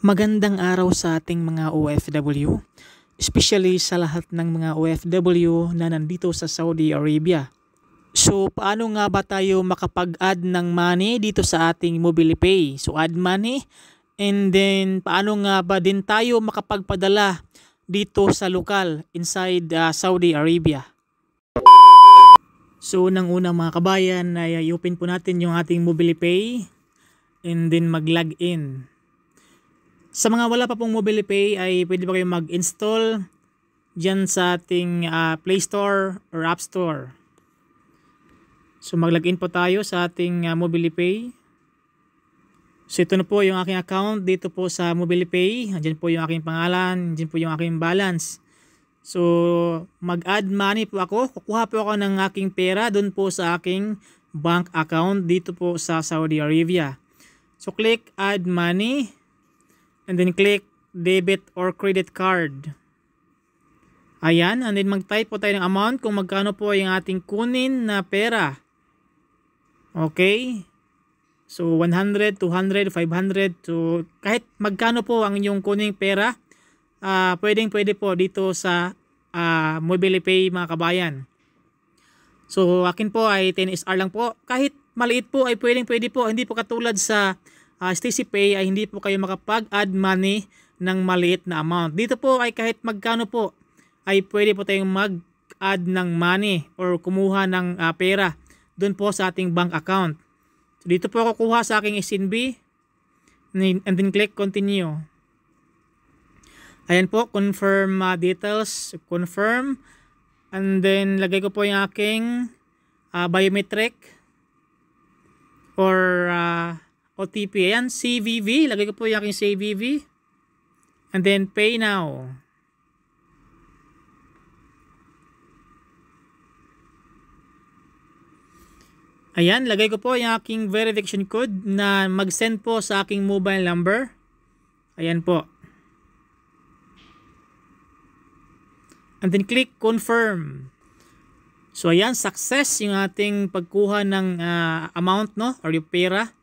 Magandang araw sa ating mga OFW, especially sa lahat ng mga OFW na nandito sa Saudi Arabia. So, paano nga ba tayo makapag-add ng money dito sa ating MobilePay? So, add money, and then paano nga ba din tayo makapagpadala dito sa lokal inside Saudi Arabia? So, unang-una mga kabayan, ay i-open po natin yung ating MobilePay and then mag-log in. Sa mga wala pa pong MobilePay ay pwede ba kayong mag-install dyan sa ating Play Store or App Store. So mag-login po tayo sa ating MobilePay. So ito na po yung aking account dito po sa MobilePay. Diyan po yung aking pangalan, diyan po yung aking balance. So mag-add money po ako. Kukuha po ako ng aking pera doon po sa aking bank account dito po sa Saudi Arabia. So click add money. And then click debit or credit card. Ayan, and then mag-type po tayo ng amount kung magkano po yung ating kunin na pera. Okay? So 100, 200, 500, so kahit magkano po ang inyong kuning pera, pwede po dito sa MobilePay mga kabayan. So akin po ay 10 SR lang po. Kahit maliit po ay pwede po, hindi po katulad sa StaceyPay ay hindi po kayo makapag-add money ng maliit na amount. Dito po ay kahit magkano po ay pwede po tayong mag-add ng money or kumuha ng pera doon po sa ating bank account. So dito po ako kuha sa aking SNB and then click continue. Ayan po, confirm details, confirm, and then lagay ko po yung aking biometric or OTP. Ayan, CVV. Lagay ko po yung aking CVV. And then, pay now. Ayan, lagay ko po yung aking verification code na mag-send po sa aking mobile number. Ayan po. And then, click confirm. So, ayan, success yung ating pagkuha ng amount, no? Or yung pera.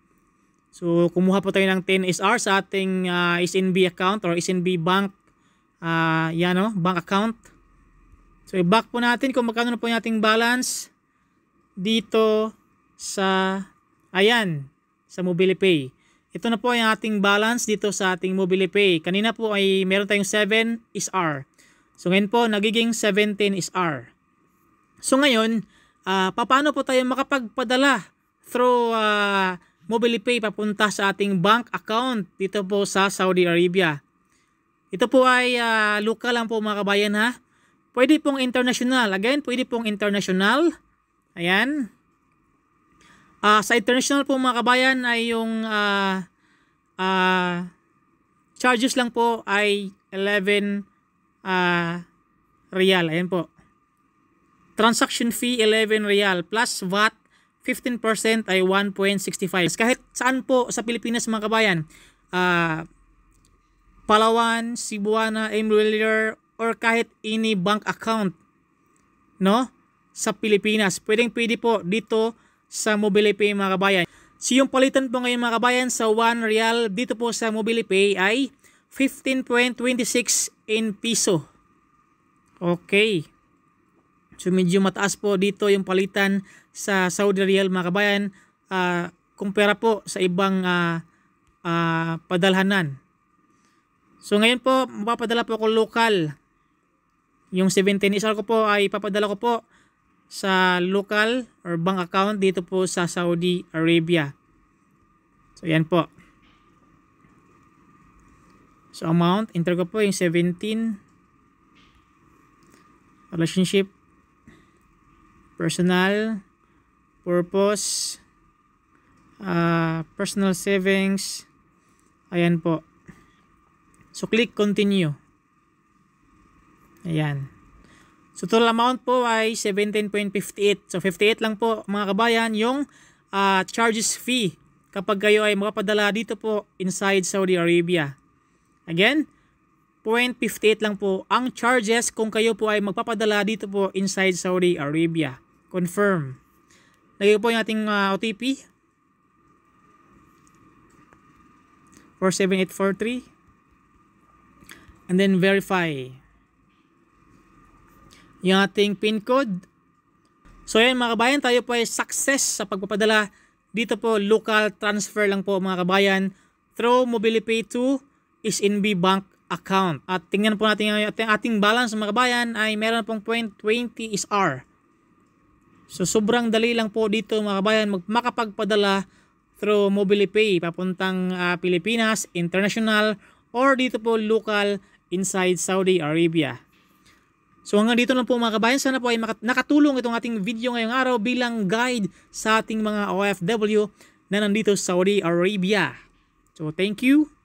So, kumuha po tayo ng 10 SR sa ating SNB account or SNB bank, bank account. So, i-back po natin kung magkano na po yung ating balance dito sa, sa MobilePay. Ito na po yung ating balance dito sa ating MobilePay. Kanina po ay meron tayong 7 SR. So, ngayon po, nagiging 17 SR. So, ngayon, paano po tayo makapagpadala through MobilePay papunta sa ating bank account dito po sa Saudi Arabia? Ito po ay local lang po mga kabayan ha. Pwede pong international. Again, pwede pong international. Ayan. Sa international po mga kabayan ay yung charges lang po ay 11 real. Ayan po. Transaction fee 11 real plus VAT 15% ay 1.65. Kahit saan po sa Pilipinas mga kabayan, Palawan, Cebuana, Emulier, or kahit any bank account, no? Sa Pilipinas, pwede po dito sa MobilePay mga kabayan. So yung palitan po ngayon mga kabayan sa 1 real dito po sa MobilePay ay 15.26 in piso. Okay. So medyo mataas po dito yung palitan sa Saudi Riyal mga kabayan kumpara po sa ibang padalhanan. So ngayon po mapapadala po ako local. Yung 17 SR ko po ay papadala ko po sa local or bank account dito po sa Saudi Arabia. So yan po. So amount, enter ko po yung 17. Relationship, personal, purpose, personal savings. Ayan po. So click continue. Ayan. So total amount po ay 17.58. So 58 lang po mga kabayan yung charges fee kapag kayo ay makapadala dito po inside Saudi Arabia. Again, 0.58 lang po ang charges kung kayo po ay magpapadala dito po inside Saudi Arabia. Confirm. Lagay po yung ating OTP. 47843. and then verify yung ating PIN code. So ayan mga kabayan, tayo po ay success sa pagpapadala. Dito po local transfer lang po mga kabayan through MobilePay to SNB Bank account. At tingnan po natin yung ating balance mga kabayan ay meron pong 0.20 SR. So sobrang dali lang po dito mga kabayan makapagpadala through MobilePay papuntang Pilipinas, international, or dito po local inside Saudi Arabia. So hanggang dito lang po mga kabayan, sana po ay nakatulong itong ating video ngayong araw bilang guide sa ating mga OFW na nandito sa Saudi Arabia. So thank you.